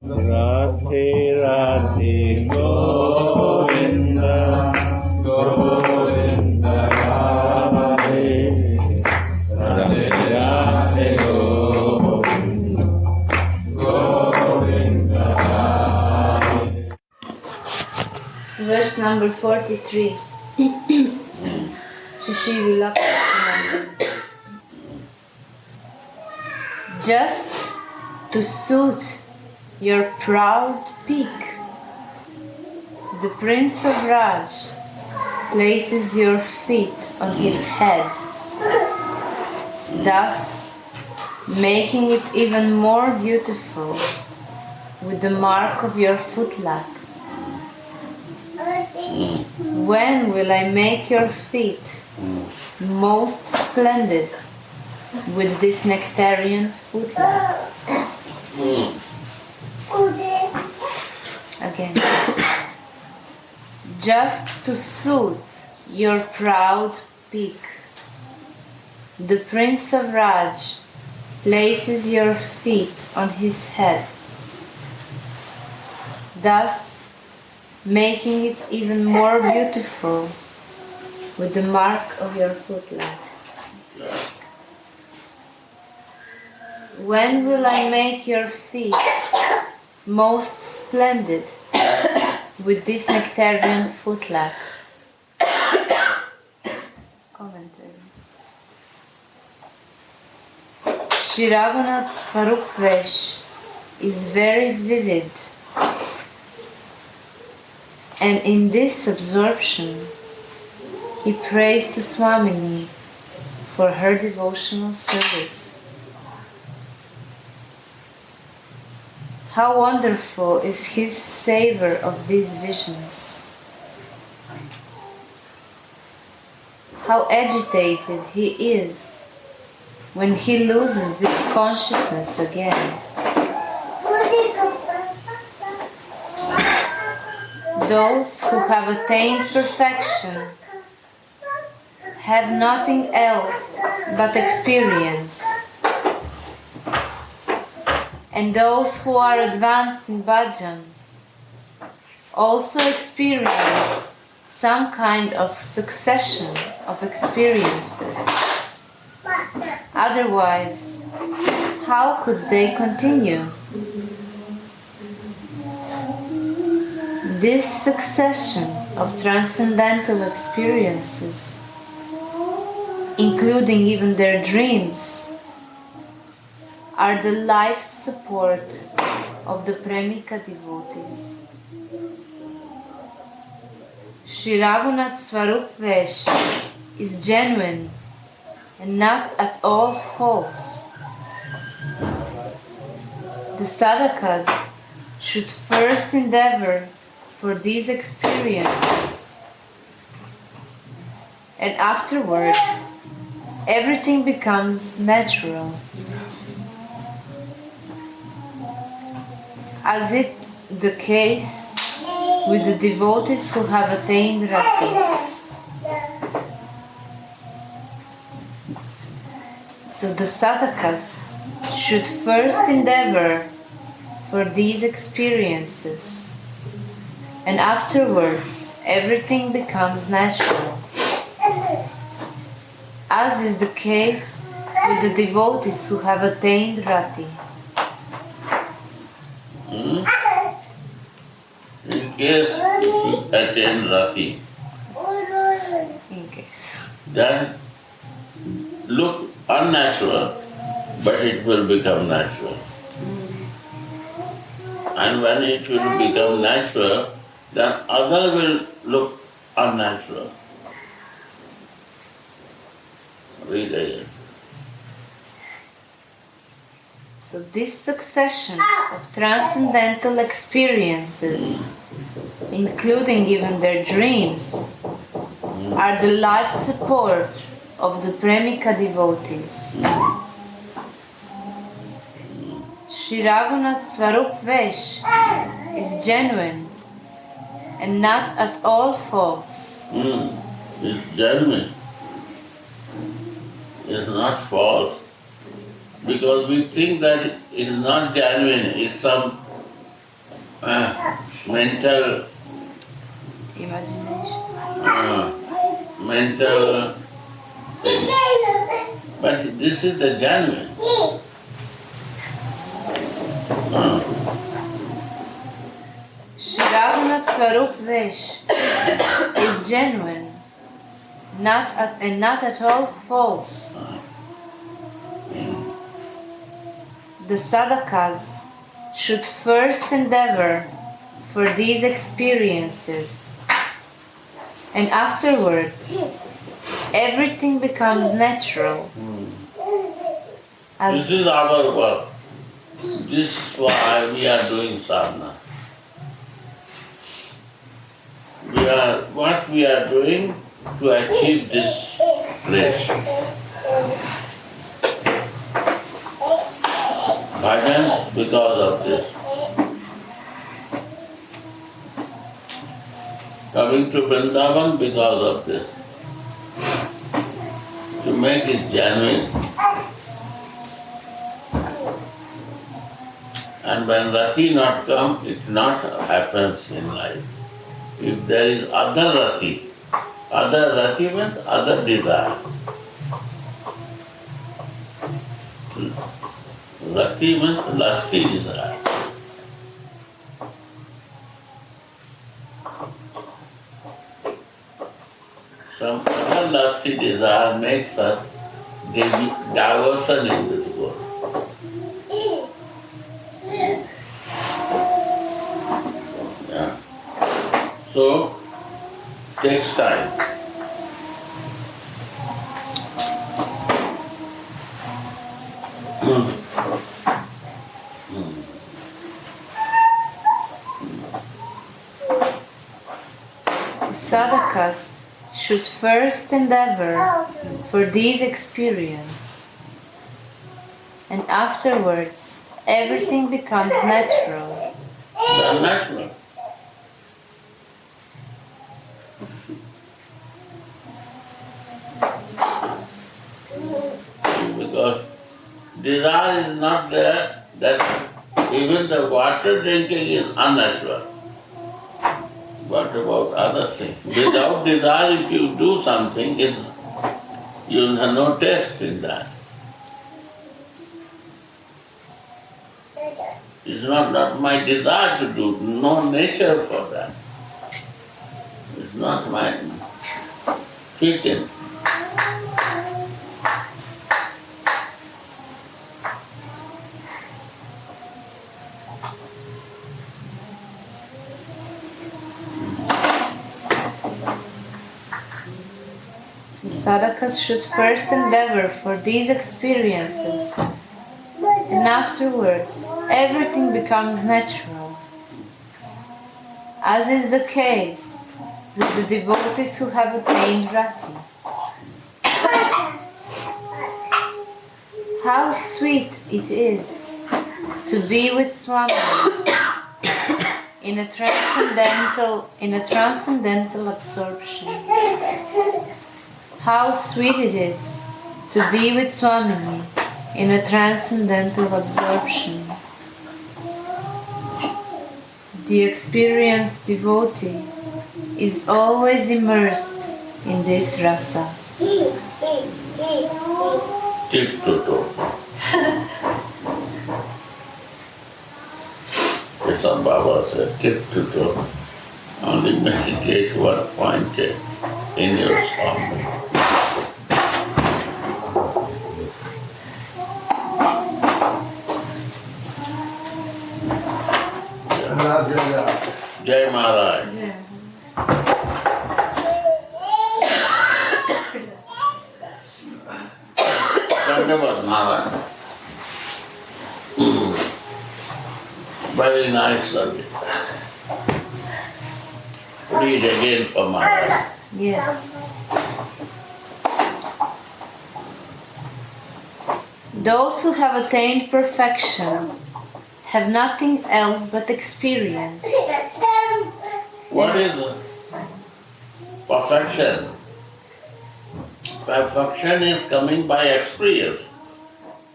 Radhe Radhe Govinda Govinda Radhe Radhe Radhe Govinda Govinda Radhe. Verse number 43. Shishi Vilapa. Just to soothe your proud peak, the Prince of Raj places your feet on his head, thus making it even more beautiful with the mark of your footlag. When will I make your feet most splendid with this nectarian footlag? Again. Just to soothe your proud peak, the Prince of Raj places your feet on his head, thus making it even more beautiful with the mark of your footlag. When will I make your feet most splendid with this nectarian footlag? Commentary. Shri Raghunath's Swarup Vesh is very vivid, and in this absorption he prays to Swamini for her devotional service. How wonderful is his savor of these visions! How agitated he is when he loses this consciousness again. Those who have attained perfection have nothing else but experience. And those who are advanced in bhajan also experience some kind of succession of experiences. Otherwise, how could they continue? This succession of transcendental experiences, including even their dreams, are the life support of the Premika devotees. Shri Raghunath's Swarup Vesh is genuine and not at all false. The sadhakas should first endeavor for these experiences, and afterwards everything becomes natural. As is the case with the devotees who have attained Rati. So the sadhakas should first endeavor for these experiences, and afterwards everything becomes natural. As is the case with the devotees who have attained Rati. In case he attained Rati, then look unnatural, but it will become natural. And when it will become natural, then other will look unnatural. Read again. So this succession of transcendental experiences, including even their dreams, are the life support of the Premika devotees. Shri Raghunath's Swarup Vesh is genuine and not at all false. It's genuine. It's not false. Because we think that it is not genuine, it's some mental Imagination. mental thing. But this is the genuine. Shri Raghunath Swarup Vesh is genuine, and not at all false. The sadhakas should first endeavor for these experiences, and afterwards everything becomes natural. This is our work. This is why we are doing sadhana. What we are doing to achieve this place. Bhajan because of this. Coming to Vrindavan because of this. To make it genuine. And when Rati not come, it not happens in life. If there is other Rati means other desire. Rati means lusty desire. Some other lusty desire makes us diversion in this world. Yeah. So, takes time. Sadhakas should first endeavor for these experiences, and afterwards everything becomes natural. Natural. Because desire is not there, that even the water drinking is unnatural. What about other things? Without desire, if you do something, you have no taste in that. It's not my desire to do, no nature for that. It's not my teaching. So sadhakas should first endeavor for these experiences, and afterwards everything becomes natural, as is the case with the devotees who have attained rati. How sweet it is to be with Swami in a transcendental absorption. How sweet it is to be with Swami in a transcendental absorption. The experienced devotee is always immersed in this rasa. Tip to toe. Some Baba said, tip to toe. Only meditate one point in your soul. Jai Maharaj. Dandavat Maharaj. Very nice subject. Read again for Maharaj. Yes. Those who have attained perfection have nothing else but experience. What is perfection? Perfection is coming by experience.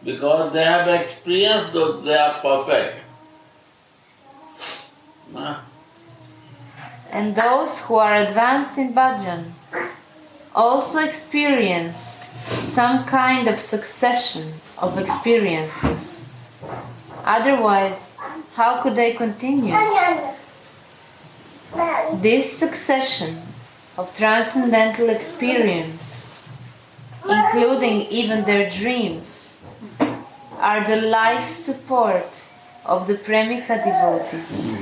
Because they have experienced that they are perfect. And those who are advanced in bhajan also experience some kind of succession of experiences. Otherwise, how could they continue? This succession of transcendental experience, including even their dreams, are the life support of the Premika devotees.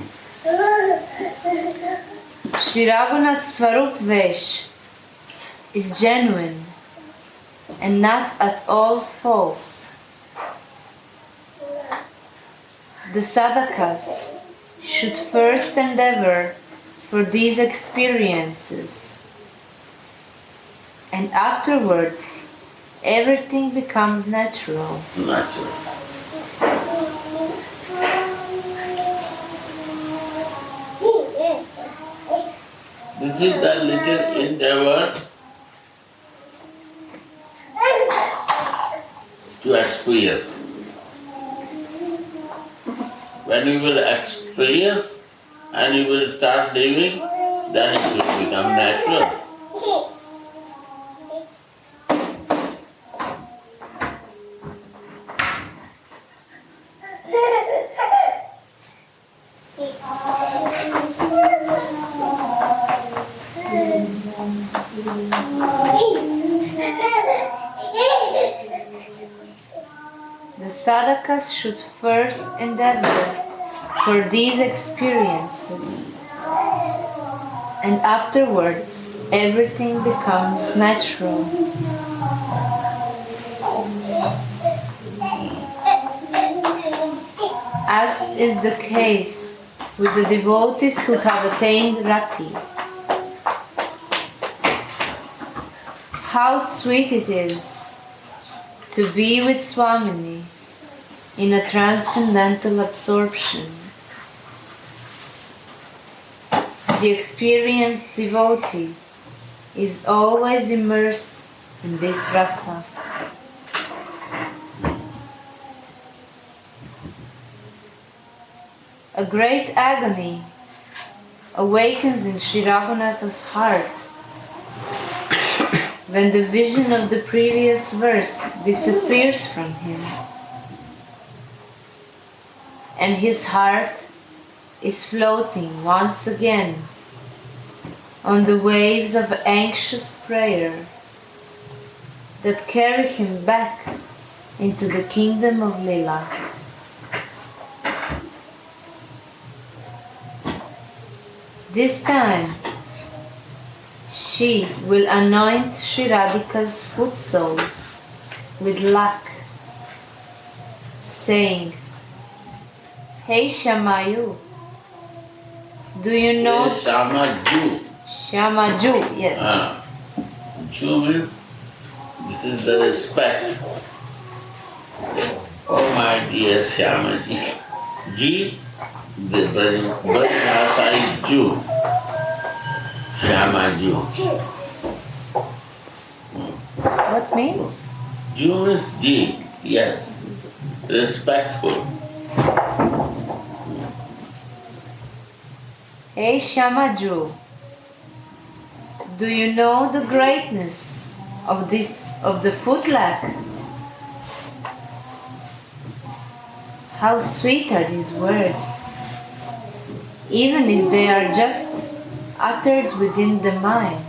Sri Raghunath's Swarup Vesh is genuine and not at all false. The sadhakas should first endeavor for these experiences, and afterwards everything becomes natural. Natural. This is the little endeavor to experience. When you will experience and you will start living, then it will become natural. The sadhakas should first endeavor for these experiences, and afterwards everything becomes natural. As is the case with the devotees who have attained rati. How sweet it is to be with Swamini in a transcendental absorption. The experienced devotee is always immersed in this rasa. A great agony awakens in Sri Raghunatha's heart when the vision of the previous verse disappears from him, and his heart is floating once again on the waves of anxious prayer that carry him back into the kingdom of Lila. This time, she will anoint Sri Radhika's foot soles with lac, saying, "Hey Shyamayu, do you know..." Shamaju. Shyamaju, yes. Ju means this is the respect. Oh my dear Shamaji. Ji, the Bhaja is Ju. Shamaju. What means? Ju is Ji, yes. Respectful. Hey Shyamaju, do you know the greatness of the footlac? How sweet are these words, even if they are just uttered within the mind.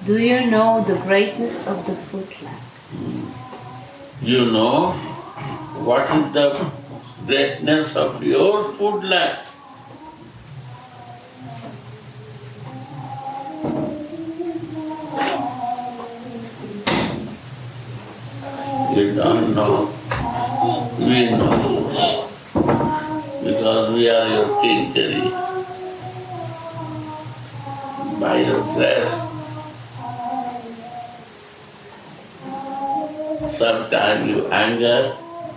Do you know the greatness of the footlac? You know what is the greatness of your footlac? You don't know. We know. Because we are your kinkari. By your dress. Sometimes you anger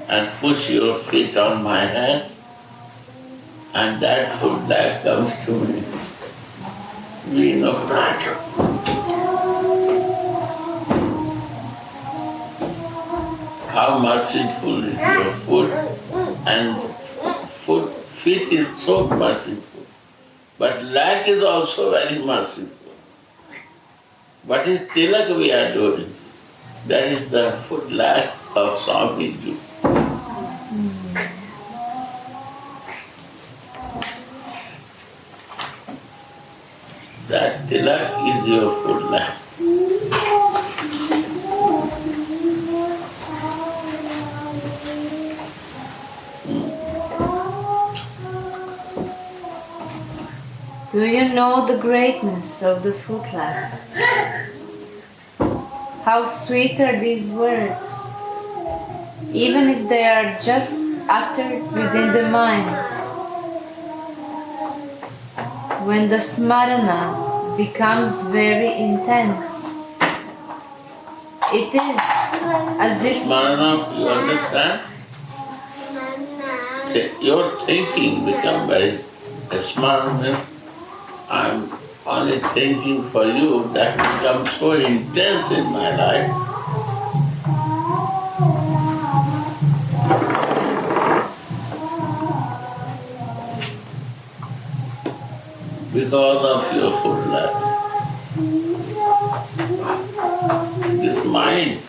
and push your feet on my head, and that footback comes to me. We know Vraja. How merciful is your foot, and food, feet is so merciful. But lack is also very merciful. What is tilak we are doing? That is the foot lack of Swamiji. That tilak is your foot lack. Do you know the greatness of the footlight? How sweet are these words, even if they are just uttered within the mind. When the smarana becomes very intense, it is as if Smarana, you understand? Your thinking becomes very smarana. I'm only thinking for you, that becomes so intense in my life. Because of your full life. This mind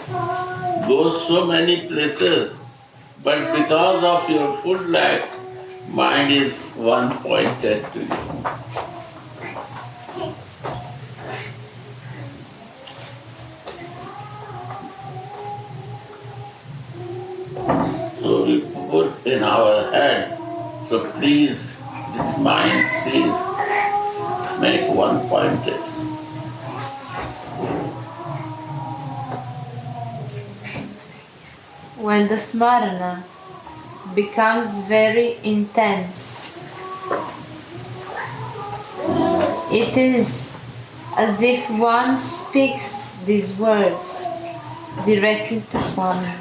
goes so many places, but because of your full life, mind is one pointed to you. So we put in our head, so please, this mind, please, make one pointed. when the smarana becomes very intense, it is as if one speaks these words directly to Swami.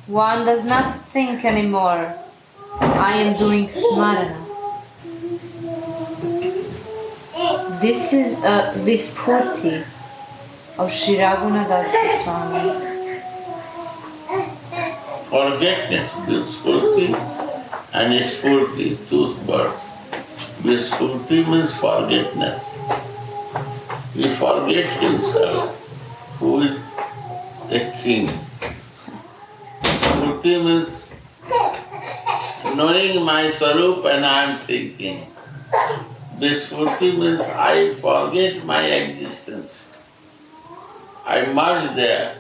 One does not think anymore, I am doing smarana. This is a vispurti of Sri Raghunatha Swami. Forgetness, vispurti and spurti, two words. Vispurti means forgetness. He forgets himself, who is the king. Spurti means knowing my sarup and I am thinking. Vispurti means I forget my existence. I merge there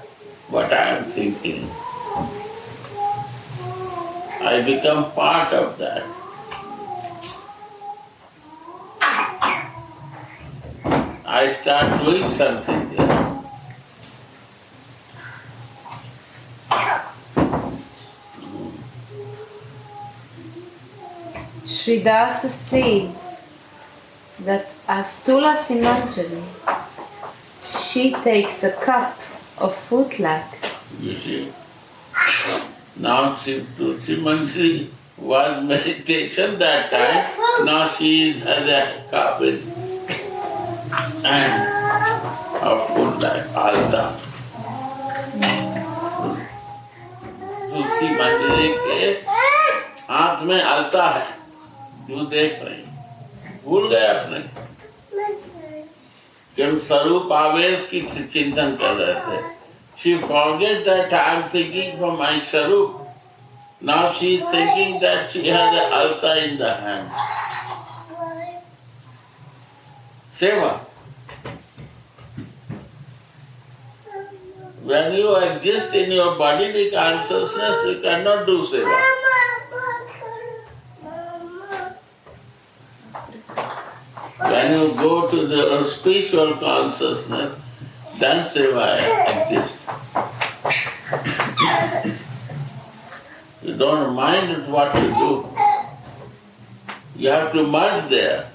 what I am thinking. I become part of that. I start doing something there. Sridasa says that as Tulasi Manjari, she takes a cup of footlac. You see. Now Kusumanjali was meditation that time. Now she has a cup with and of footlac, altar. Kusumanjali के हाथ में अलता है, जो देख रही भूल गए अपने कि हम स्वरूप आवेश की चिंतन कर रहे थे. She forget that I am thinking from my Sarup. Now she is thinking that she has an altar in the hand. Seva. When you exist in your bodily consciousness, you cannot do seva. When you go to the spiritual consciousness, then seva exists. You don't mind what you do. You have to merge there.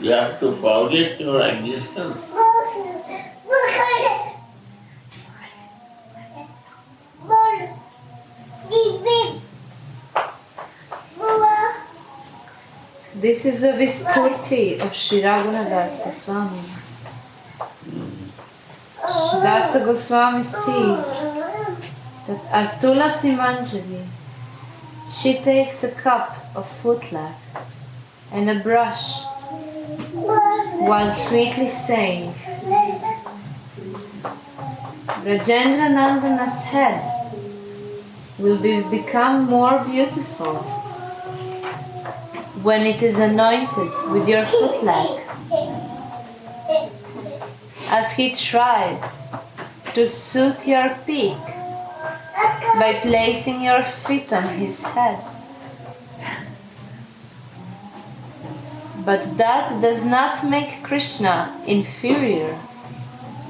You have to forget your existence. This is the Vispurti of Sri Raghunatha Swami. Dasa Goswami sees that as Tulasimanjali, she takes a cup of footlac and a brush while sweetly saying, Rajendra Nandana's head will become more beautiful when it is anointed with your footlac, as he tries to soothe your peak by placing your feet on his head. But that does not make Krishna inferior.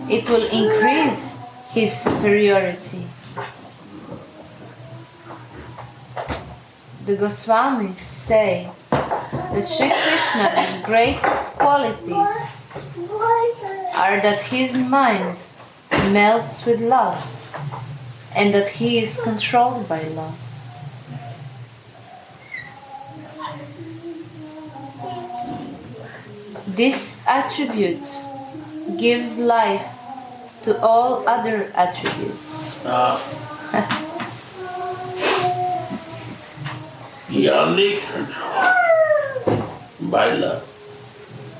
It will increase his superiority. The Goswamis say that Sri Krishna's greatest qualities are that his mind melts with love and that he is controlled by love. This attribute gives life to all other attributes. He only controlled by love.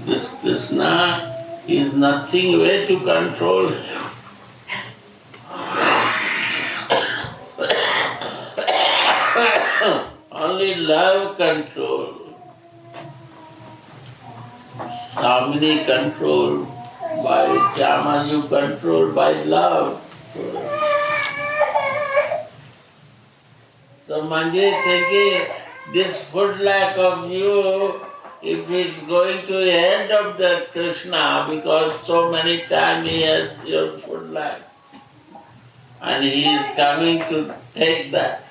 This Krishna is nothing way to control him. Only love control. Samini controlled by Jamaju controlled by love. So Manjari is thinking, this footlac of you, if it's going to the head of the Krishna, because so many times he has your footlac, and he is coming to take that.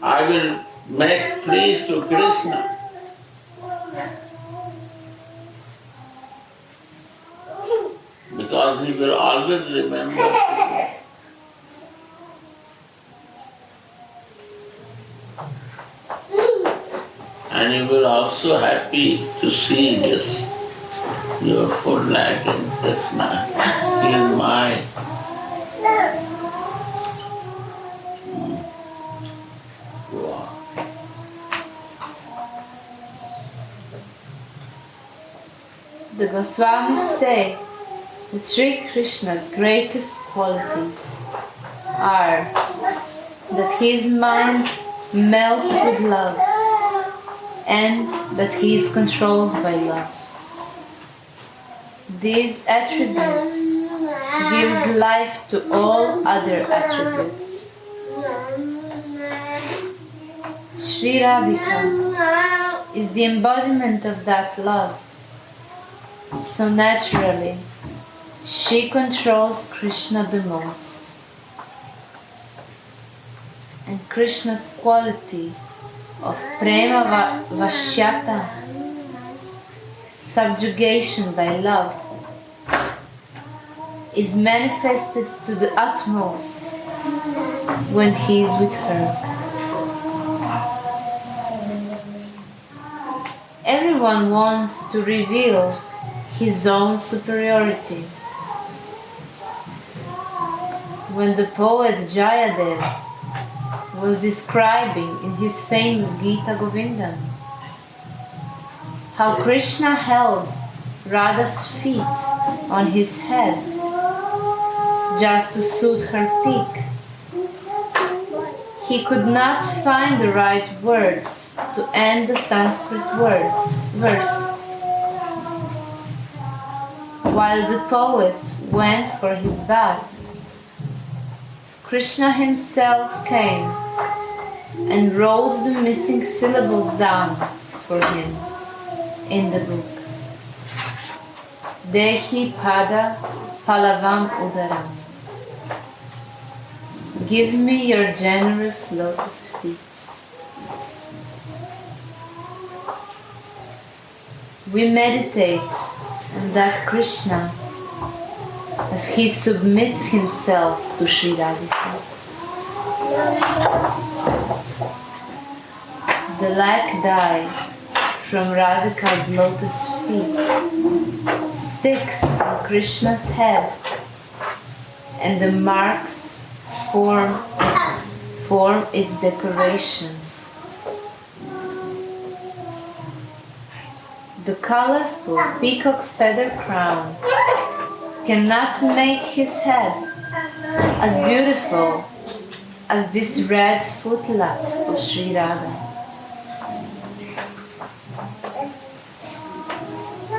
I will make pleas to Krishna. Because he will always remember. And he will also happy to see this, your footlac in Krishna. He is mine. Wow. The Goswamis say that Sri Krishna's greatest qualities are that his mind melts with love and that he is controlled by love. This attribute gives life to all other attributes. Sri Radhika is the embodiment of that love. So naturally, she controls Krishna the most. And Krishna's quality of prema vashyata, subjugation by love, is manifested to the utmost when he is with her. Everyone wants to reveal his own superiority. When the poet Jayadev was describing in his famous Gita Govindam how Krishna held Radha's feet on his head just to soothe her peak, he could not find the right words to end the Sanskrit verse. While the poet went for his bath, Krishna himself came and wrote the missing syllables down for him in the book. Dehi pada palavam udaram. Give me your generous lotus feet. We meditate on that Krishna as he submits himself to Sri Radhika. The lac dye from Radhika's lotus feet sticks on Krishna's head, and the marks form its decoration. The colorful peacock feather crown cannot make his head as beautiful as this red footlap of Sri Radha.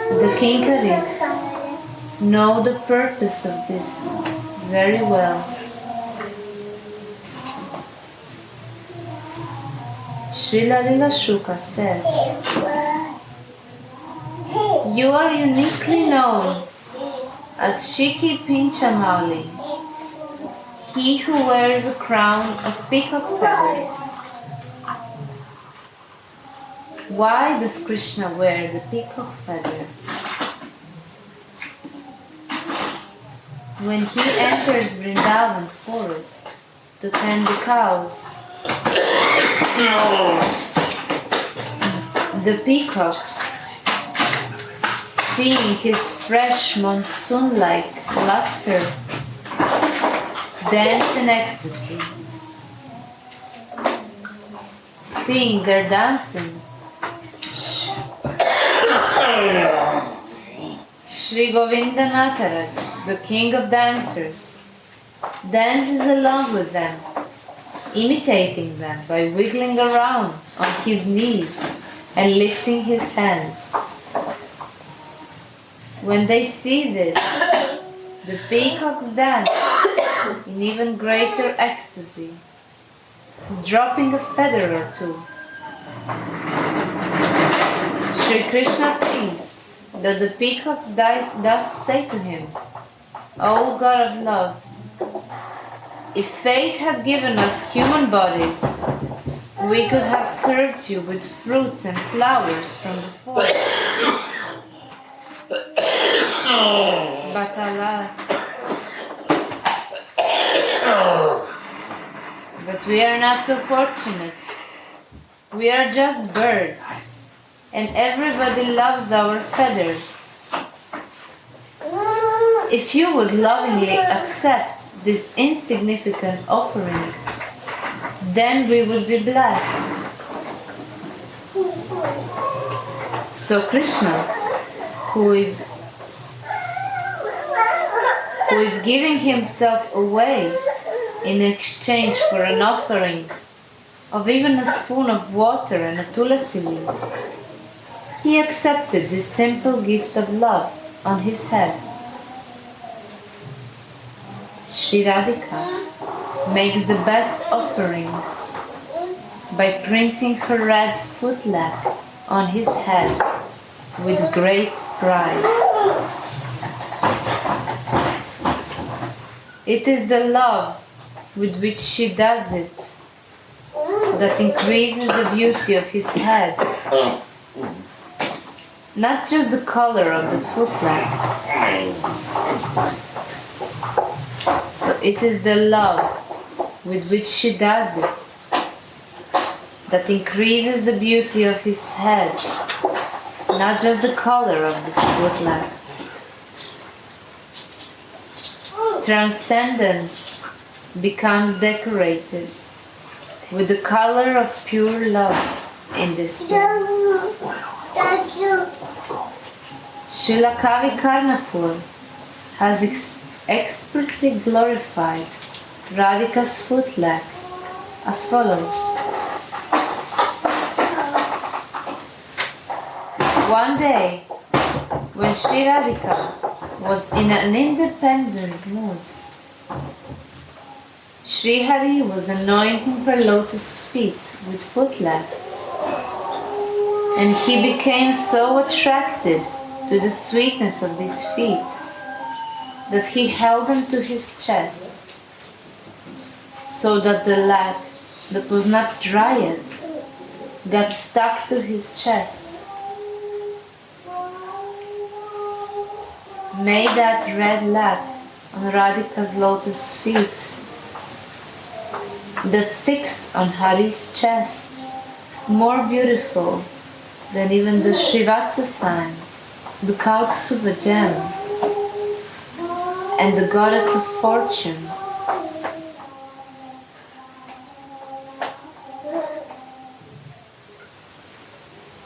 The Kinkaris know the purpose of this very well. Srila Lila Shuka says, "You are uniquely known as Shiki Pinchamauli, he who wears a crown of peacock feathers." Why does Krishna wear the peacock feather? When he enters Vrindavan forest to tend the cows, the peacocks, seeing his fresh monsoon-like luster, dance in ecstasy. Seeing their dancing, Sri Govinda Nataraj, the king of dancers, dances along with them, imitating them by wiggling around on his knees and lifting his hands. When they see this, the peacocks dance in even greater ecstasy, dropping a feather or two. Sri Krishna thinks that the peacocks thus say to him, "O God of love, if fate had given us human bodies, we could have served you with fruits and flowers from the forest. But alas, but we are not so fortunate. We are just birds, and everybody loves our feathers. If you would lovingly accept this insignificant offering, then we would be blessed." So Krishna, who is giving himself away in exchange for an offering of even a spoon of water and a tulasi leaf, he accepted this simple gift of love on his head. Sri Radhika makes the best offering by printing her red footlap on his head with great pride. It is the love with which she does it that increases the beauty of his head, not just the color of the footlap. So it is the love with which she does it that increases the beauty of his head, not just the color of this footlap. Transcendence becomes decorated with the color of pure love in this world. Srila Kavi Karnapur has expertly glorified Radhika's footlap as follows. One day, when Sri Radhika was in an independent mood, Sri Hari was anointing her lotus feet with footlap, and he became so attracted to the sweetness of these feet that he held them to his chest, so that the lap that was not dry yet got stuck to his chest. May that red lap on Radhika's lotus feet that sticks on Hari's chest more beautiful than even the Srivatsa sign the Kusuba gem, and the goddess of fortune.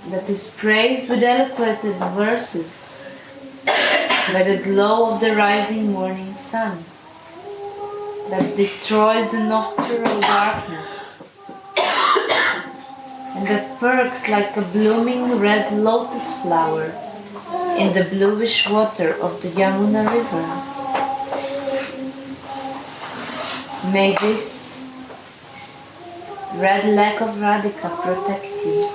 That is praised with eloquent verses by the glow of the rising morning sun, that destroys the nocturnal darkness, and that perks like a blooming red lotus flower in the bluish water of the Yamuna river. May this red lake of Radhika protect you.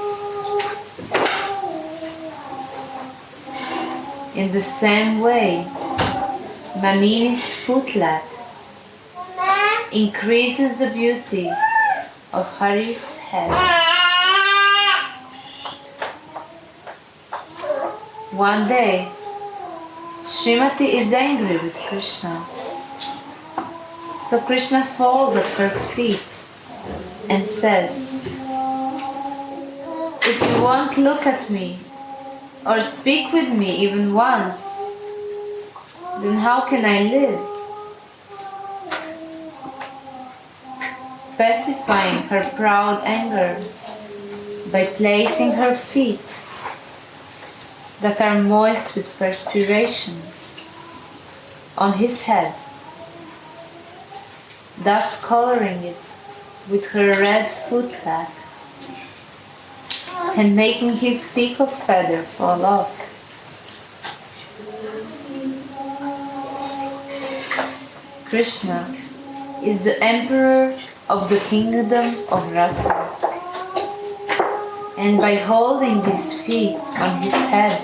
In the same way, Manini's footlet increases the beauty of Hari's head. One day, Srimati is angry with Krishna. So Krishna falls at her feet and says, "If you won't look at me or speak with me even once, then how can I live?" Pacifying her proud anger by placing her feet that are moist with perspiration on his head, thus coloring it with her red footpath and making his peacock feather fall off. Krishna is the emperor of the kingdom of Rasa, and by holding these feet on his head,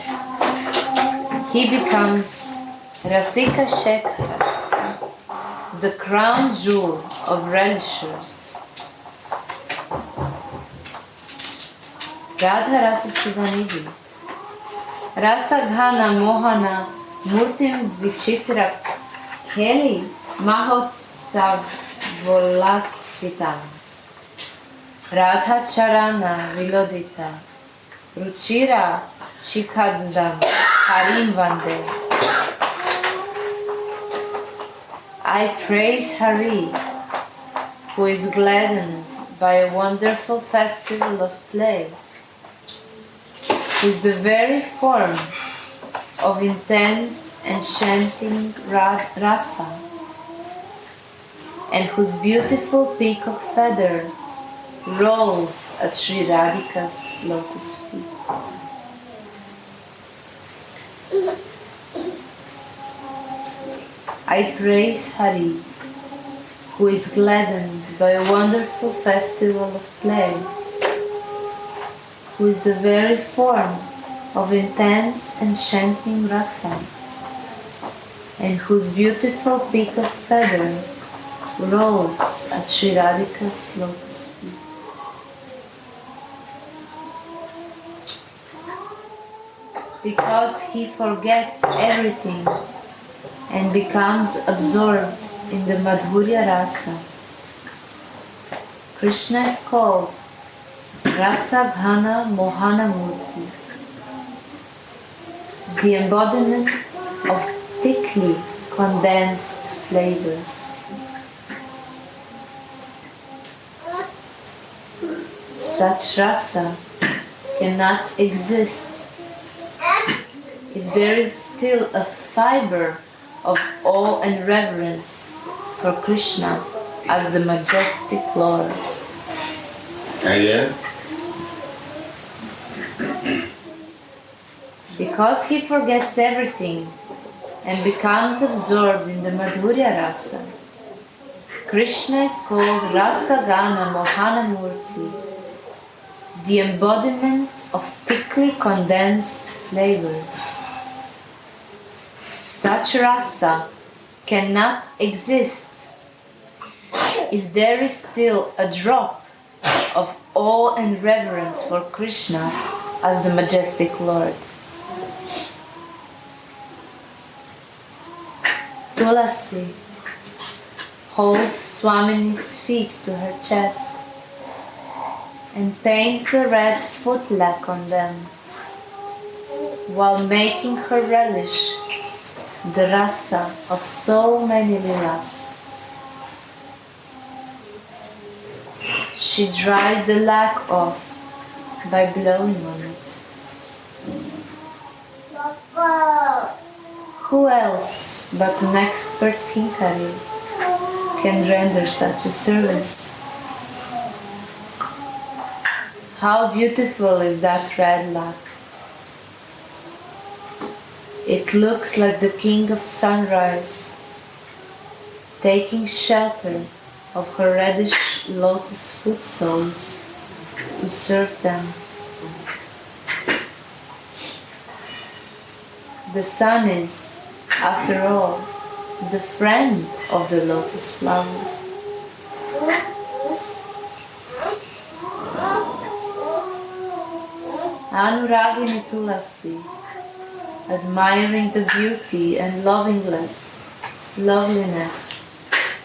he becomes Rasika Shekhara, the crown jewel of relishers. Radha Rasa Sudanidhi, Rasa Ghana Mohana Murtim Vichitra Kheli Mahotsav Volasitam, Radha Charana Vilodita, Ruchira Shikhadam Harim Vande. I praise Hari, who is gladdened by a wonderful festival of play, who is the very form of intense enchanting rasa, and whose beautiful peacock feather rolls at Sri Radhika's lotus feet. I praise Hari, who is gladdened by a wonderful festival of play, who is the very form of intense enchanting rasa, and whose beautiful peacock feather rolls at Sri Radhika's lotus feet. Because he forgets everything and becomes absorbed in the Madhurya Rasa, Krishna is called Rasa Ghana Mohana Murti, the embodiment of thickly condensed flavors. Such rasa cannot exist if there is still a fiber of awe and reverence for Krishna as the majestic Lord. Again? Because he forgets everything and becomes absorbed in the Madhurya Rasa, Krishna is called Rasa Gana Mohana Murti, the embodiment of thickly condensed flavors. Such rasa cannot exist if there is still a drop of awe and reverence for Krishna as the majestic Lord. Tulasi holds Swamini's feet to her chest and paints the red footlac on them while making her relish the rasa of so many lilas. She dries the lac off by blowing on it. Who else but an expert kinkari can render such a service? How beautiful is that red lac! It looks like the king of sunrise, taking shelter of her reddish lotus foot soles to serve them. The sun is, after all, the friend of the lotus flowers. Anuragini Tulasi, admiring the beauty and loveliness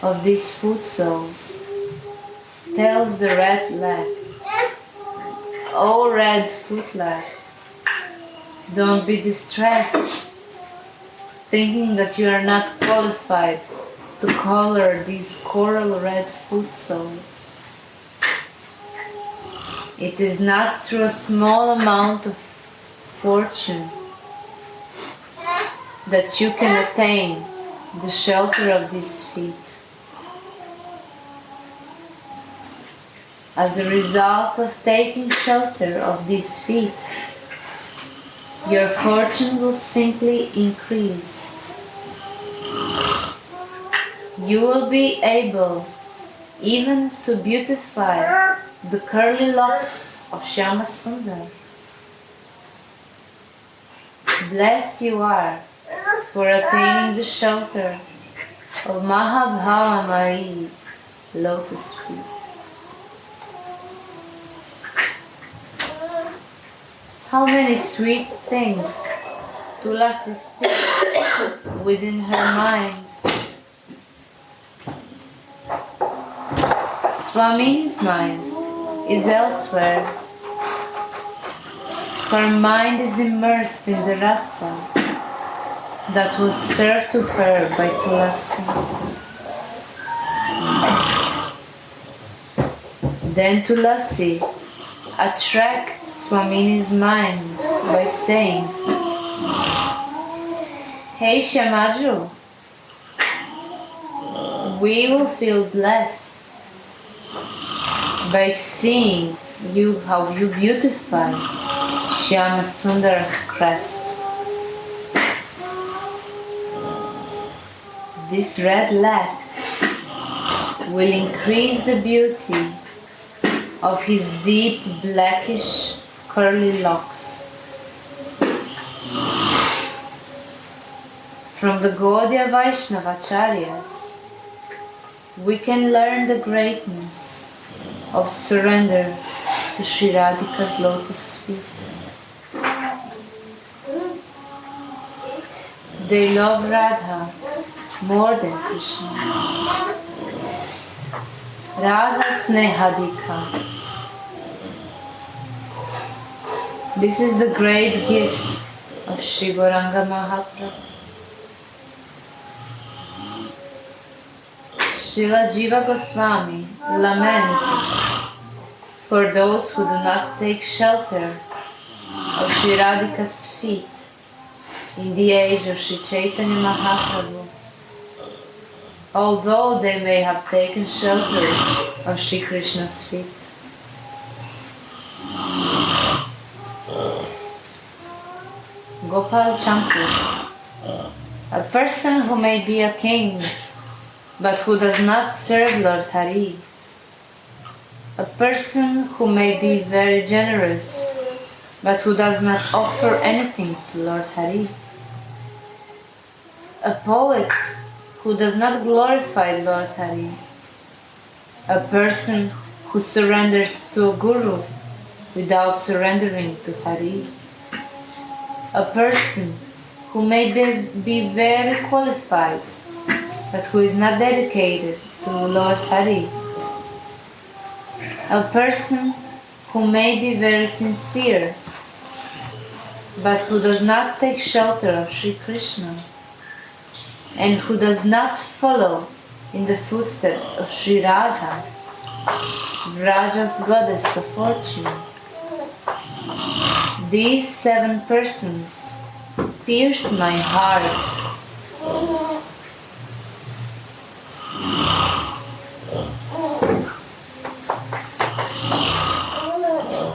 of these foot soles, tells the red leg, "Oh, red foot leg, don't be distressed, thinking that you are not qualified to color these coral red foot soles. It is not through a small amount of fortune that you can attain the shelter of these feet. As a result of taking shelter of these feet, your fortune will simply increase. You will be able even to beautify the curly locks of Shyama Sundar. Blessed you are for attaining the shelter of Mahabhavamai lotus feet. How many sweet things Tulasi speaks within her mind. Swami's mind is elsewhere. Her mind is immersed in the rasa that was served to her by Tulasi. Then Tulasi attracts Swamini's mind by saying, "Hey Shyamaju, we will feel blessed by seeing you how you beautify Shyama Sundar's crest. This red lac will increase the beauty of his deep blackish curly locks. From the Gaudiya Vaishnavacharyas, we can learn the greatness of surrender to Sri Radhika's lotus feet. They love Radha more than Krishna. Radha Snehadika. This is the great gift of Sri Gauranga Mahaprabhu. Srila Jiva Goswami laments for those who do not take shelter of Sri Radhika's feet in the age of Sri Chaitanya Mahaprabhu, although they may have taken shelter of Sri Krishna's feet. Gopal Champu, a person who may be a king but who does not serve Lord Hari, a person who may be very generous but who does not offer anything to Lord Hari, a poet who does not glorify Lord Hari, a person who surrenders to a guru without surrendering to Hari, a person who may be very qualified but who is not dedicated to Lord Hari, a person who may be very sincere but who does not take shelter of Sri Krishna, and who does not follow in the footsteps of Sri Radha, Vraja's goddess of fortune. These 7 persons pierce my heart.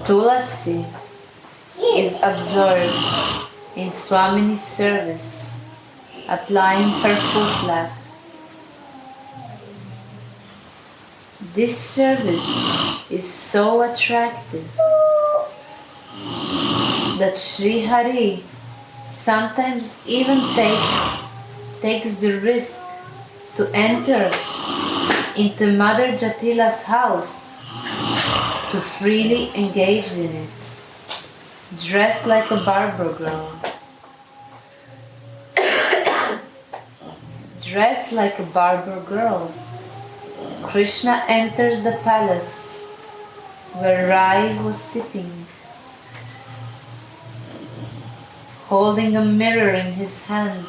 Tulasi is absorbed in Swamini's service, applying her footlag. This service is so attractive that Sri Hari sometimes even takes the risk to enter into Mother Jatila's house to freely engage in it, dressed like a barber girl. Dressed like a barber girl, Krishna enters the palace where Rai was sitting. Holding a mirror in his hand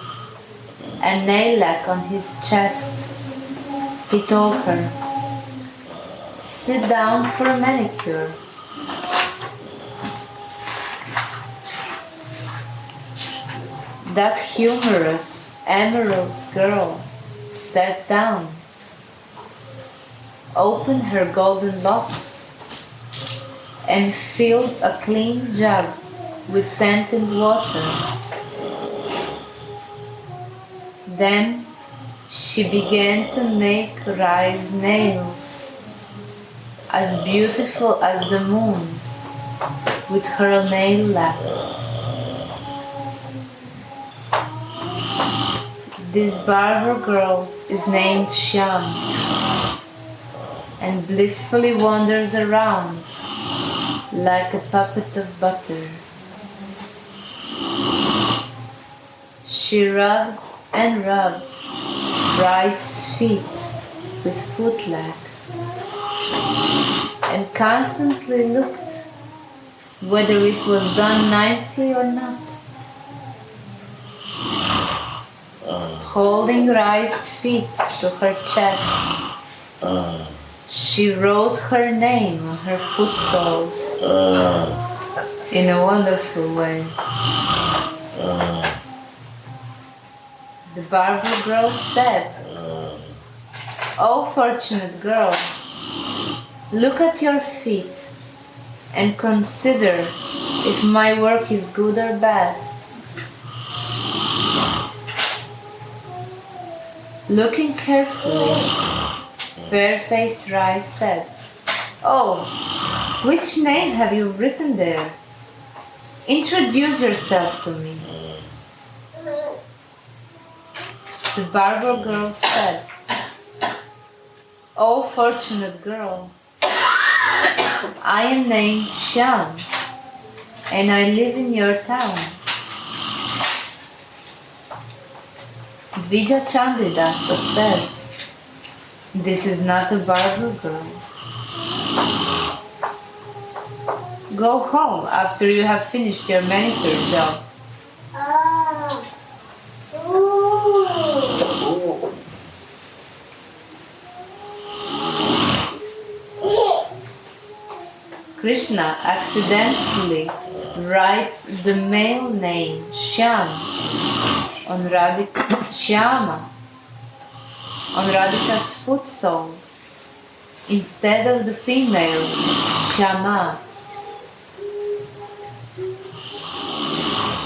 and nail lac on his chest, he told her, "Sit down for a manicure." That humorous emerald girl sat down, opened her golden locks, and filled a clean jug with scented water. Then she began to make Rai's nails, as beautiful as the moon, with her nail lac. This barber girl is named Shyam and blissfully wanders around like a puppet of butter. She rubbed and rubbed Rai's feet with footlag and constantly looked whether it was done nicely or not. Holding Rai's feet to her chest, she wrote her name on her foot soles in a wonderful way. The barber girl said, "Oh, fortunate girl, look at your feet and consider if my work is good or bad." Looking carefully, fair-faced Rai said, "Oh, which name have you written there? Introduce yourself to me." The barber girl said, "Oh, fortunate girl, I am named Shyam and I live in your town." Dvija Chandidasa says, "This is not a barber girl. Go home after you have finished your manicure job." Krishna accidentally writes the male name Shyam on Radhika's foot sole instead of the female Shyama.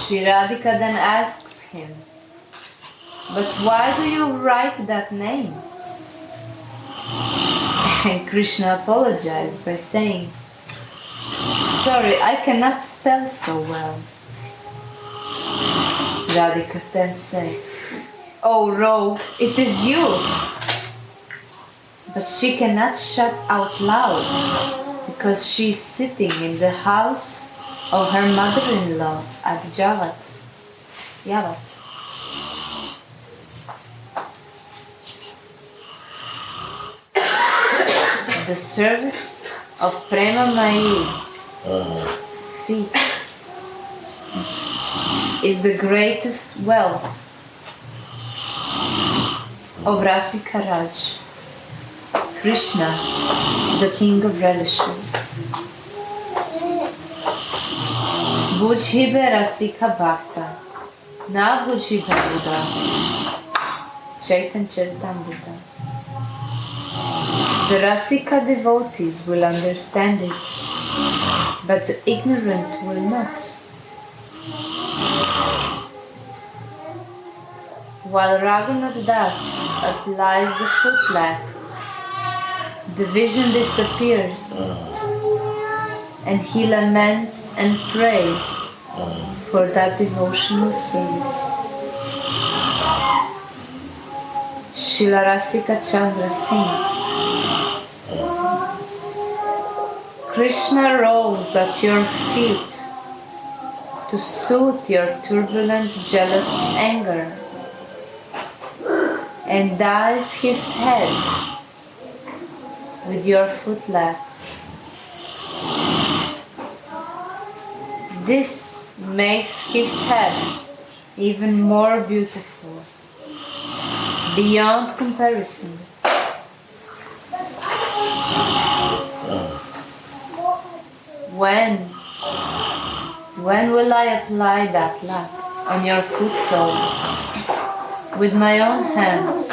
Sri Radhika then asks him, "But why do you write that name?" And Krishna apologized by saying, "Sorry, I cannot spell so well." Radhika then says, "Oh, Ro, it is you." But she cannot shout out loud because she is sitting in the house of her mother-in-law at Yavat. The service of Prema Mai feet is the greatest wealth of Rasika Raj. Krishna, the king of relishes. Bujhibe Rasika Bhakta, na bujhibe Buddha. Chaitan Charitamrita. The Rasika devotees will understand it, but the ignorant will not. While Raghunath Das applies the footlac, the vision disappears, and he laments and prays for that devotional service. Srila Rasika Chandra sings, Krishna rolls at your feet to soothe your turbulent, jealous anger, and dyes his head with your footlac. This makes his head even more beautiful, beyond comparison. When will I apply that lap on your foot soles with my own hands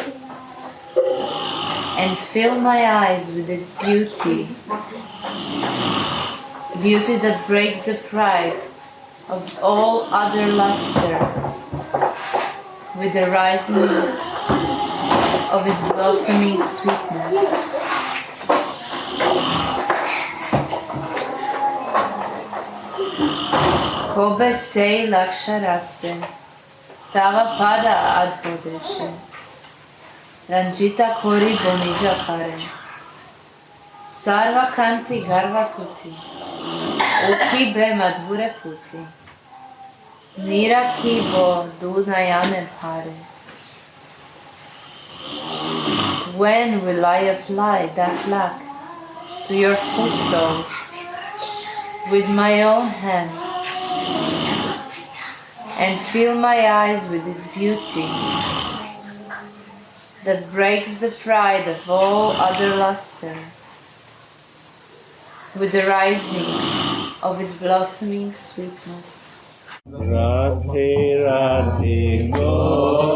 and fill my eyes with its beauty, beauty that breaks the pride of all other luster with the rising of its blossoming sweetness. Kobe sei laksharase, tava pada adhodeshe, ranjita kori bonija kare, sarva kanti garva tuti, uthi be madhure puti, nira ki bo dunayane bhare. When will I apply that lac to your foot soles with my own hands and fill my eyes with its beauty that breaks the pride of all other luster with the rising of its blossoming sweetness. Radhe Radhe Go